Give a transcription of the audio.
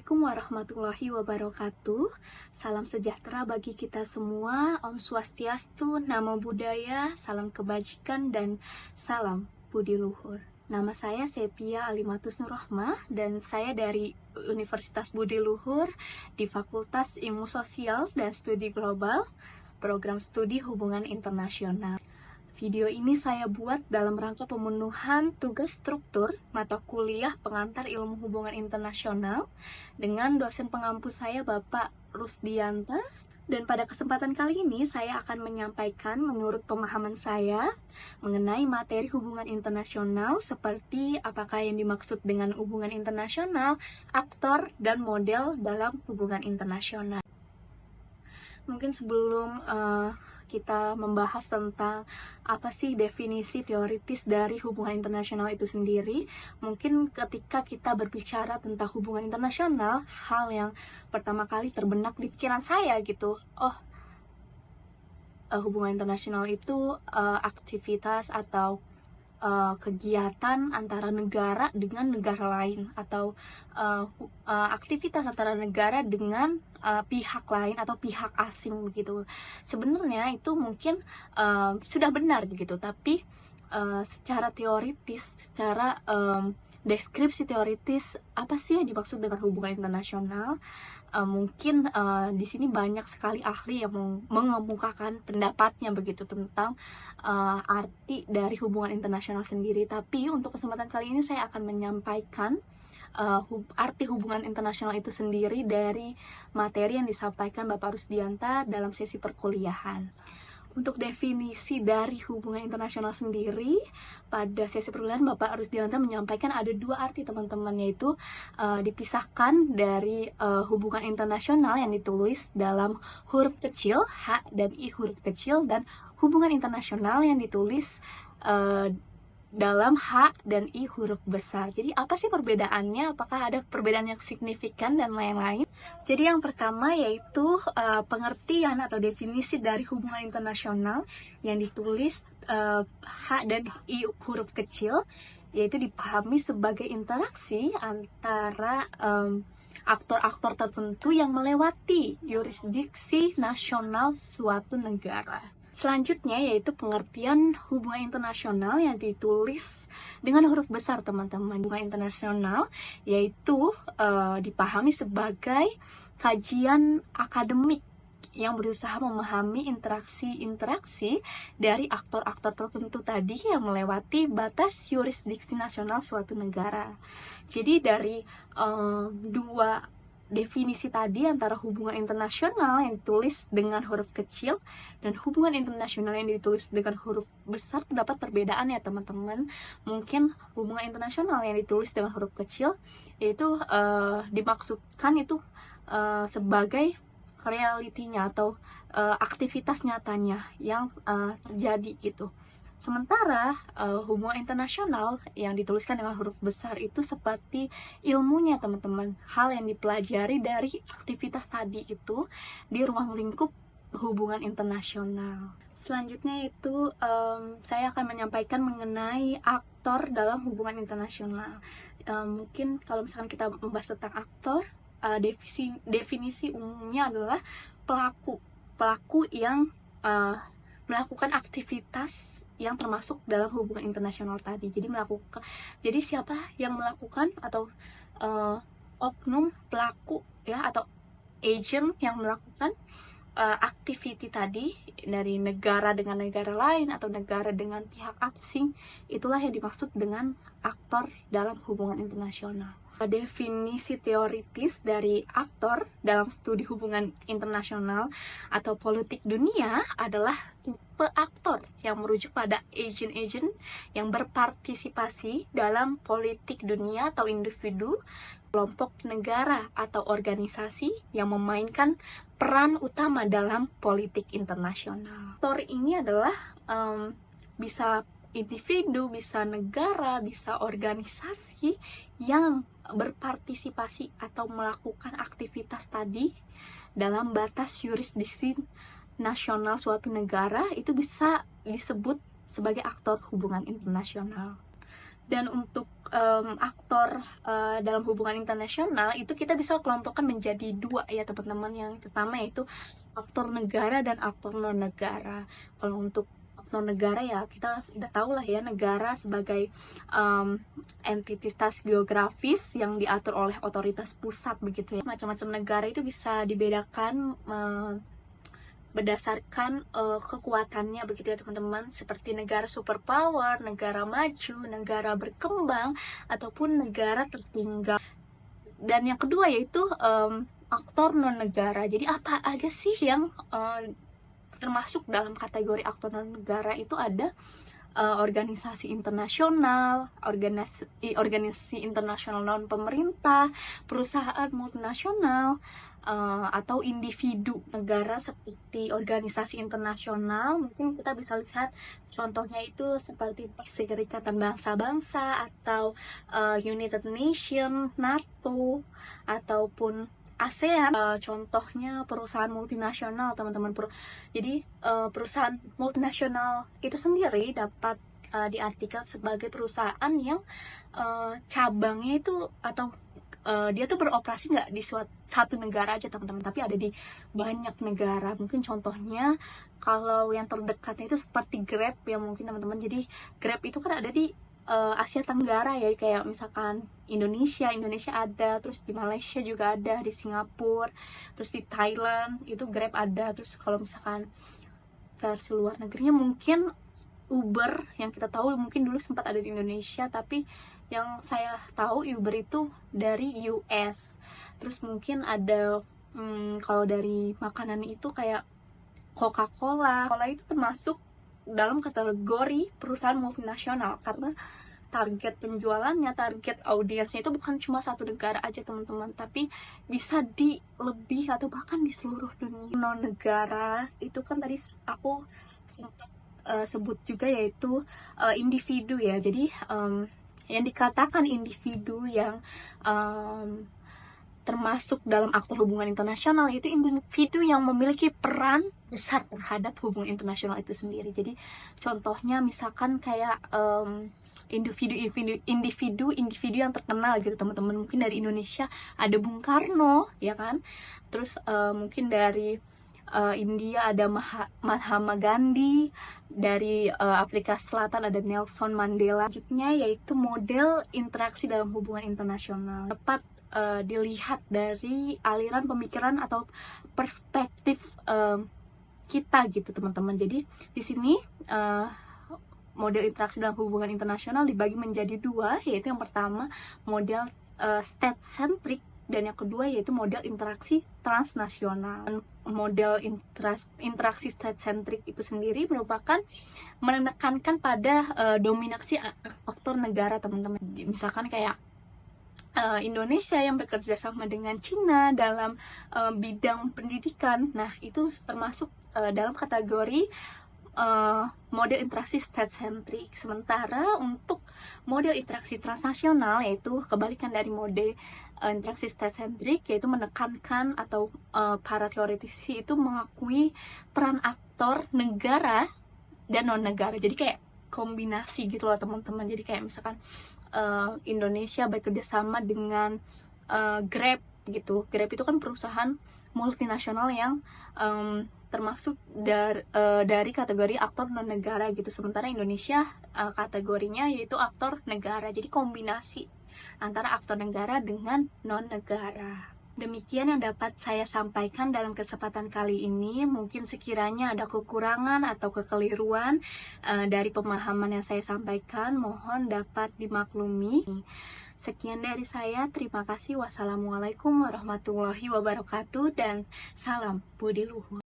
Assalamualaikum warahmatullahi wabarakatuh. Salam sejahtera bagi kita semua. Om Swastiastu, Namo Buddhaya, salam kebajikan dan salam budi luhur. Nama saya Sepia Alimatus Nurrohmah dan saya dari Universitas Budi Luhur di Fakultas Ilmu Sosial dan Studi Global, Program Studi Hubungan Internasional. Video ini saya buat dalam rangka pemenuhan tugas struktur mata kuliah pengantar ilmu hubungan internasional dengan dosen pengampu saya Bapak Rusdianta. Dan pada kesempatan kali ini saya akan menyampaikan menurut pemahaman saya mengenai materi hubungan internasional seperti apakah yang dimaksud dengan hubungan internasional, aktor, dan model dalam hubungan internasional. Mungkin sebelum kita membahas tentang apa sih definisi teoritis dari hubungan internasional itu sendiri, mungkin ketika kita berbicara tentang hubungan internasional, hal yang pertama kali terbenak di pikiran saya gitu, hubungan internasional itu aktivitas atau kegiatan antara negara dengan negara lain, atau aktivitas antara negara dengan pihak lain atau pihak asing begitu. Sebenarnya itu mungkin sudah benar begitu, tapi secara teoritis, secara deskripsi teoritis apa sih yang dimaksud dengan hubungan internasional, mungkin di sini banyak sekali ahli yang mengemukakan pendapatnya begitu tentang arti dari hubungan internasional sendiri. Tapi untuk kesempatan kali ini saya akan menyampaikan arti hubungan internasional itu sendiri dari materi yang disampaikan Bapak Rusdianta dalam sesi perkuliahan. Untuk definisi dari hubungan internasional sendiri, pada sesi perkuliahan Bapak Rusdianta menyampaikan ada dua arti teman-teman, yaitu dipisahkan dari hubungan internasional yang ditulis dalam huruf kecil H dan I huruf kecil, dan hubungan internasional yang ditulis dalam H dan I huruf besar. Jadi apa sih perbedaannya? Apakah ada perbedaan yang signifikan dan lain-lain? Jadi yang pertama yaitu pengertian atau definisi dari hubungan internasional yang ditulis H dan I huruf kecil, yaitu dipahami sebagai interaksi antara aktor-aktor tertentu yang melewati yurisdiksi nasional suatu negara. Selanjutnya yaitu pengertian hubungan internasional yang ditulis dengan huruf besar teman-teman. Hubungan internasional yaitu dipahami sebagai kajian akademik yang berusaha memahami interaksi-interaksi dari aktor-aktor tertentu tadi yang melewati batas yurisdiksi nasional suatu negara. Jadi dari dua definisi tadi antara hubungan internasional yang ditulis dengan huruf kecil dan hubungan internasional yang ditulis dengan huruf besar, terdapat perbedaan ya teman-teman. Mungkin hubungan internasional yang ditulis dengan huruf kecil yaitu dimaksudkan itu sebagai realitinya atau aktivitas nyatanya yang terjadi gitu. Sementara hubungan internasional yang dituliskan dengan huruf besar itu seperti ilmunya teman-teman, hal yang dipelajari dari aktivitas tadi itu di ruang lingkup hubungan internasional. Selanjutnya itu saya akan menyampaikan mengenai aktor dalam hubungan internasional. Mungkin kalau misalkan kita membahas tentang aktor, definisi umumnya adalah pelaku yang melakukan aktivitas yang termasuk dalam hubungan internasional tadi. Jadi siapa yang melakukan atau oknum pelaku ya, atau agent yang melakukan activity tadi dari negara dengan negara lain atau negara dengan pihak asing, itulah yang dimaksud dengan aktor dalam hubungan internasional. Definisi teoritis dari aktor dalam studi hubungan internasional atau politik dunia adalah tipe aktor yang merujuk pada agent-agent yang berpartisipasi dalam politik dunia atau individu, kelompok negara atau organisasi yang memainkan peran utama dalam politik internasional. Aktor ini adalah bisa individu, bisa negara, bisa organisasi yang berpartisipasi atau melakukan aktivitas tadi dalam batas yurisdiksi nasional suatu negara, itu bisa disebut sebagai aktor hubungan internasional. Dan untuk aktor dalam hubungan internasional itu kita bisa kelompokkan menjadi dua ya teman-teman. Yang pertama yaitu aktor negara dan aktor non negara. Kalau untuk aktor negara ya kita sudah tahu lah ya, negara sebagai entitas geografis yang diatur oleh otoritas pusat begitu ya. Macam-macam negara itu bisa dibedakan berdasarkan kekuatannya begitu ya teman-teman, seperti negara superpower, negara maju, negara berkembang, ataupun negara tertinggal. Dan yang kedua yaitu aktor non negara. Jadi apa aja sih yang termasuk dalam kategori aktor non negara? Itu ada organisasi internasional, organisasi internasional non pemerintah, perusahaan multinasional, atau individu negara seperti organisasi internasional. Mungkin kita bisa lihat contohnya itu seperti Perserikatan Bangsa-Bangsa atau United Nations, NATO, ataupun ASEAN. Contohnya perusahaan multinasional teman-teman. Jadi perusahaan multinasional itu sendiri dapat diartikan sebagai perusahaan yang cabangnya itu atau dia tuh beroperasi nggak di satu negara aja teman-teman, tapi ada di banyak negara. Mungkin contohnya kalau yang terdekatnya itu seperti Grab ya mungkin teman-teman. Jadi Grab itu kan ada di Asia Tenggara ya, kayak misalkan Indonesia ada, terus di Malaysia juga ada, di Singapura, terus di Thailand itu Grab ada. Terus kalau misalkan versi luar negerinya mungkin Uber, yang kita tahu mungkin dulu sempat ada di Indonesia, tapi yang saya tahu Uber itu dari US. Terus mungkin ada kalau dari makanan itu kayak Coca-Cola itu termasuk dalam kategori perusahaan multinasional karena target penjualannya, target audiensnya itu bukan cuma satu negara aja teman-teman, tapi bisa di lebih atau bahkan di seluruh dunia. Non negara itu kan tadi aku sempat sebut juga yaitu individu ya. Jadi yang dikatakan individu yang termasuk dalam aktor hubungan internasional itu individu yang memiliki peran besar terhadap hubungan internasional itu sendiri. Jadi contohnya misalkan kayak individu yang terkenal gitu teman-teman. Mungkin dari Indonesia ada Bung Karno ya kan, terus mungkin dari India ada Mahatma Gandhi, dari Afrika Selatan ada Nelson Mandela. Selanjutnya yaitu model interaksi dalam hubungan internasional. Dapat dilihat dari aliran pemikiran atau perspektif kita gitu teman-teman. Jadi di sini model interaksi dalam hubungan internasional dibagi menjadi dua, yaitu yang pertama model state-centric dan yang kedua yaitu model interaksi transnasional. Model interaksi state-centric itu sendiri merupakan menekankan pada dominasi aktor negara teman-teman. Misalkan kayak Indonesia yang bekerja sama dengan Cina dalam bidang pendidikan. Nah, itu termasuk dalam kategori model interaksi state-centric. Sementara untuk model interaksi transnasional, yaitu kebalikan dari model interaksi state-centric, yaitu menekankan atau para teoretisi itu mengakui peran aktor negara dan non-negara. Jadi kayak kombinasi gitu loh teman-teman. Jadi kayak misalkan Indonesia bekerja sama dengan Grab gitu. Grab itu kan perusahaan multinasional yang termasuk dari kategori aktor non negara gitu. Sementara Indonesia kategorinya yaitu aktor negara. Jadi kombinasi antara aktor negara dengan non negara. Demikian yang dapat saya sampaikan dalam kesempatan kali ini. Mungkin sekiranya ada kekurangan atau kekeliruan dari pemahaman yang saya sampaikan, mohon dapat dimaklumi. Sekian dari saya, terima kasih. Wassalamualaikum warahmatullahi wabarakatuh dan salam budi luhur.